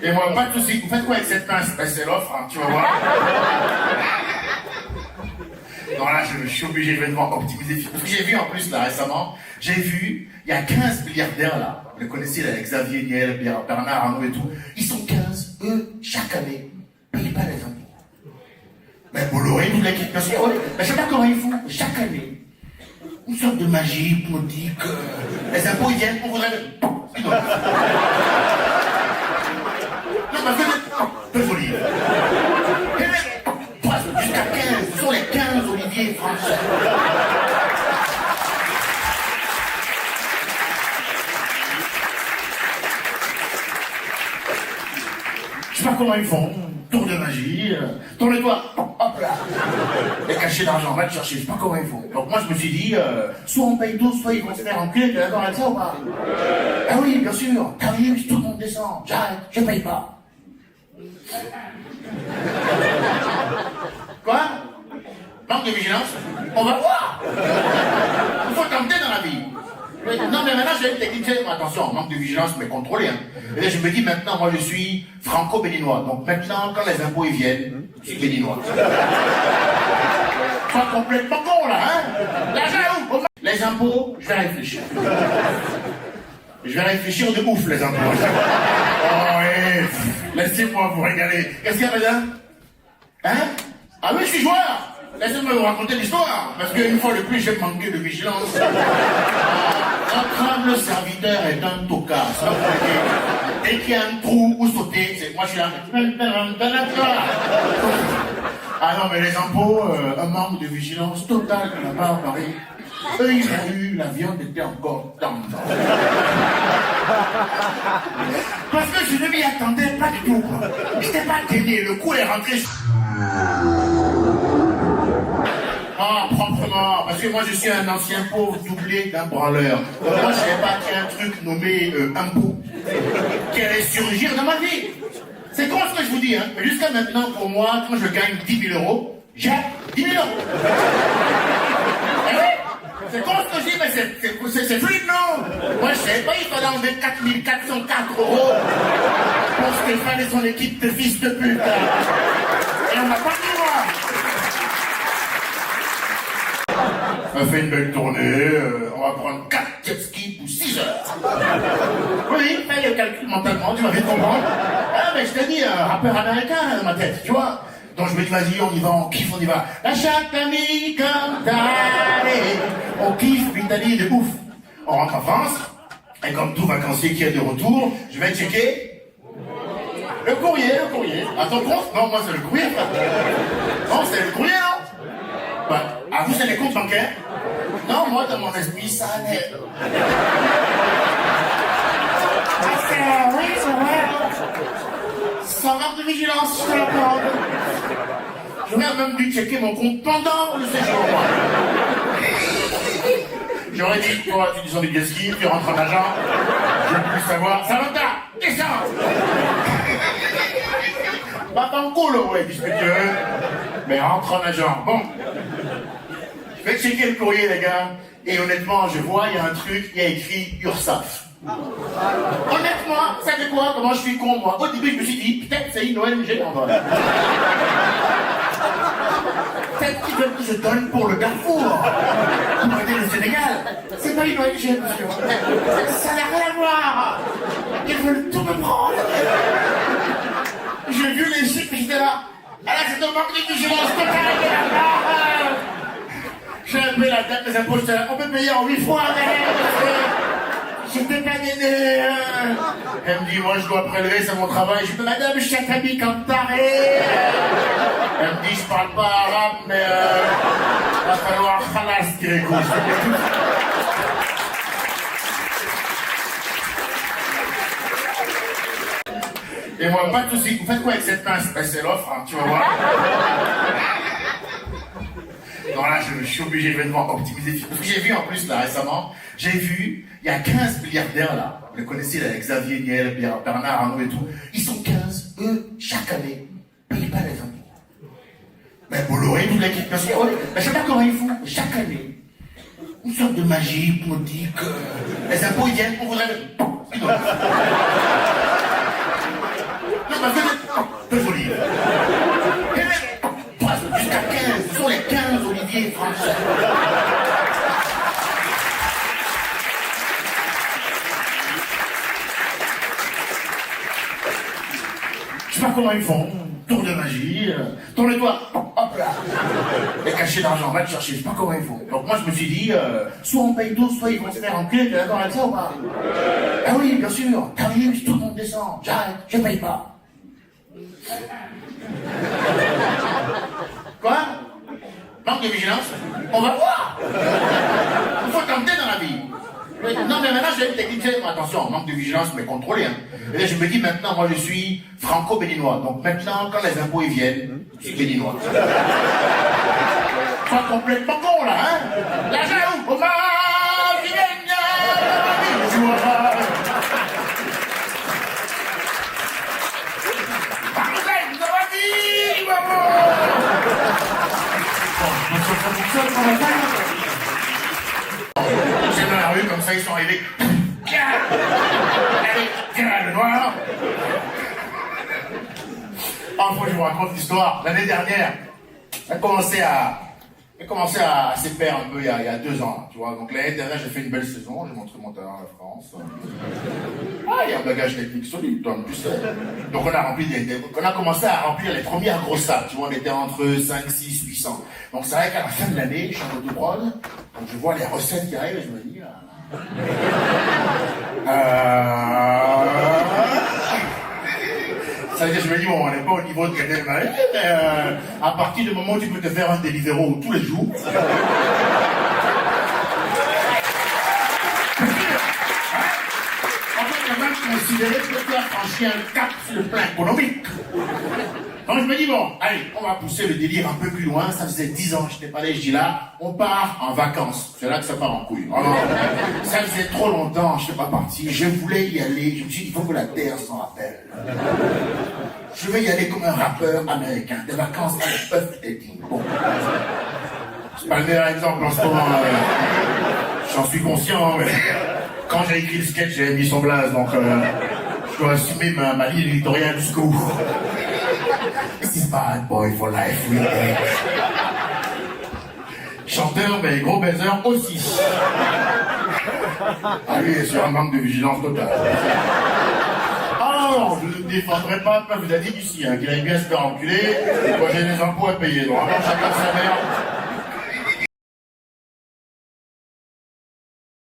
Et moi, pas de soucis. Vous faites quoi avec cette pince? Ben, c'est l'offre, hein, tu vas voir. Non, là, je suis obligé, je vais devoir optimiser. Parce que j'ai vu en plus, là, récemment, j'ai vu, il y a 15 milliardaires, là. Vous les connaissez, là, Xavier Niel, Bernard Arnault et tout. Ils sont 15, eux, chaque année, ne payent pas les impôts. Mais Bolloré, vous l'équipe, parce que, je sais pas comment ils font, chaque année, une sorte de magie hypnotique, les impôts, ils viennent, on voudrait... Non, parce que, peu folie. Jusqu'à 15, ce sont les 15 Olivier français. Je sais pas comment ils font. Tour de magie, tourne-toi, hop là. Et cacher l'argent, va te chercher, je sais pas comment ils font. Donc moi je me suis dit, soit on paye tous, soit ils vont se faire enculer, t'es d'accord avec ça ou pas? Ah oui, bien sûr, t'arrives, tout le monde descend, j'arrête, je paye pas. Quoi? Manque de vigilance? On va voir! Il faut tenter dans la vie. Non, mais maintenant, j'ai une technique, attention, manque de vigilance, mais contrôlé. Hein. Et là, je me dis, maintenant, moi, je suis franco-béninois. Donc, maintenant, quand les impôts, ils viennent, je suis béninois. Pas complètement con, là, hein? L'argent, où? Les impôts, je vais réfléchir. Je vais réfléchir de ouf, les impôts. Oh, oui, laissez-moi vous régaler. Qu'est-ce qu'il y a, madame? Hein? Ah oui, je suis joueur! Laissez-moi vous raconter l'histoire, parce qu'une fois de plus, j'ai manqué de vigilance. Quand le serviteur est un tocard, dès qu'il y a un trou où sauter, c'est moi je suis là. Ah non, mais les impôts, un manque de vigilance totale de la part de Paris. Eux, ils ont eu, la viande était encore tendre. Parce que je ne m'y attendais pas du tout. Je n'étais pas gêné, le coup est rentré. Ah, proprement, parce que moi je suis un ancien pauvre doublé d'un branleur. Donc moi je savais pas qu'il y a un truc nommé impôt qui allait surgir dans ma vie. C'est con ce que je vous dis, hein. Mais jusqu'à maintenant, pour moi, quand je gagne 10 000 euros, j'ai 10 000 euros. Eh oui, c'est con ce que je dis, mais c'est fluide, non? Moi je savais pas, il fallait enlever 4 404 euros pour Stéphane et son équipe de fils de pute. Et on n'a pas dit moi. On a fait une belle tournée, on va prendre 4 jet skis pour 6 heures. Oui, fais le calcul mentalement, tu vas vite comprendre. Ah, mais je t'ai dit, un rappeur américain dans ma tête, tu vois. Donc je me dis, vas-y, on y va, on kiffe, on y va. La chatte amie comme t'allais. On kiffe l'Italie de ouf. On rentre en France, et comme tout vacancier qui est de retour, je vais checker le courrier. À ton compte? Non, moi c'est le courrier, frère. Non, c'est le courrier, non? Bah, à vous, c'est les comptes bancaires? Non, moi, dans mon esprit, ça allait. Oui, c'est vrai. Sans manque de vigilance, je te l'accorde. J'aurais même dû checker mon compte pendant le séjour. J'aurais dit, toi, tu descends du jet ski, tu rentres en agent. Je veux plus savoir. Samantha, descends! Pas ton cool, ouais, dis ce que tu veux. Mais rentre en agent. Bon. Je vais checker le courrier, les gars. Et honnêtement, je vois, il y a un truc, il y a écrit URSAF. Honnêtement, ça fait quoi? Comment je suis con, moi? Au début, je me suis dit, peut-être c'est une ONG en vol. Peut-être qu'ils veulent que je donne pour le Darfour. Pour aider le Sénégal. C'est pas une ONG, monsieur. Ça n'a rien à voir. Ils veulent tout me prendre. J'ai vu les chiffres, j'étais là. Ah là, c'est un manque de vigilance totale. J'ai appelé la date des impôts, on peut payer en 8 fois, j'étais pas gêné. Elle me dit, moi je dois prélever, c'est mon travail. Je dis, madame, chaque ami comme taré. Elle me dit, je parle pas arabe, mais va falloir khalas, Grégo. Et moi, pas de soucis. Vous faites quoi avec cette pince? Ben, c'est l'offre, hein, tu vas voir. Non, là, je suis obligé, je vais devoir optimiser. Parce que j'ai vu en plus, là, récemment, j'ai vu, il y a 15 milliardaires, là. Vous les connaissez, là, Xavier Niel, Bernard Arnault et tout. Ils sont 15, eux, chaque année, ne payent pas les impôts. Mais Bolloré, toute l'équipe, parce que, je sais pas comment ils font, chaque année, une sorte de magie hypnotique, les impôts, ils viennent, on voudrait... m'a fait deux olives. Et même, presque jusqu'à 15, ce sont les 15 oliviers français. Je sais pas comment ils font. Tour de magie, tourne-toi, hop là. Et cacher l'argent, va le chercher, je sais pas comment ils font. Donc moi je me suis dit, soit on paye tous, soit ils vont se faire enculer, t'es d'accord avec ça ou pas? Ah oui, bien sûr, t'arrives, tout le monde descend, j'arrête, je paye pas. Quoi? Manque de vigilance? On va voir. Il faut tenter dans la vie. Non mais maintenant j'ai une technique, attention, manque de vigilance mais contrôlé. Hein. Et là je me dis maintenant, moi je suis franco-béninois. Donc maintenant quand les impôts ils viennent, je suis béninois. Pas complètement con là, hein. L'argent où? Au c'est dans la rue, comme ça, ils sont arrivés. Le noir. Enfin, je vous raconte l'histoire. L'année dernière, elle commençait à se perdre un peu il y a 2 ans, tu vois. Donc l'année dernière, j'ai fait une belle saison, j'ai montré mon talent à la France. Ah, il y a un bagage technique solide, toi, en plus. Donc on a commencé à remplir les premières grosses sacs, tu vois, on était entre 5, 6, 800. Donc c'est vrai qu'à la fin de l'année, je suis en autoprod, donc je vois les recettes qui arrivent et je me dis... Ça veut dire, je me dis, bon, on n'est pas au niveau de Gad Elmaleh, mais à partir du moment où tu peux te faire un Deliveroo tous les jours... considérer que tu as franchi un cap sur le plan économique. Donc je me dis, bon, allez, on va pousser le délire un peu plus loin. Ça faisait 10 ans que je n'étais pas allé, je dis là, on part en vacances. C'est là que ça part en couille. Oh non, ça faisait trop longtemps que je n'étais pas parti. Je voulais y aller. Je me suis dit, il faut que la terre s'en rappelle. Je vais y aller comme un rappeur américain. Des vacances avec Puff Daddy. Bon. C'est pas le meilleur exemple en ce moment. J'en suis conscient, mais... Quand j'ai écrit le sketch, j'avais mis son blaze, donc je dois assumer ma ligne éditoriale jusqu'au bout. This is bad boy for life, we age. Chanteur, mais gros baiser aussi. Ah lui, il est sur un manque de vigilance totale. Ah non, je ne défendrai pas Puff Daddy d'ici, hein, qu'il aime bien se faire enculer, moi j'ai des impôts à payer, donc chacun sa mère.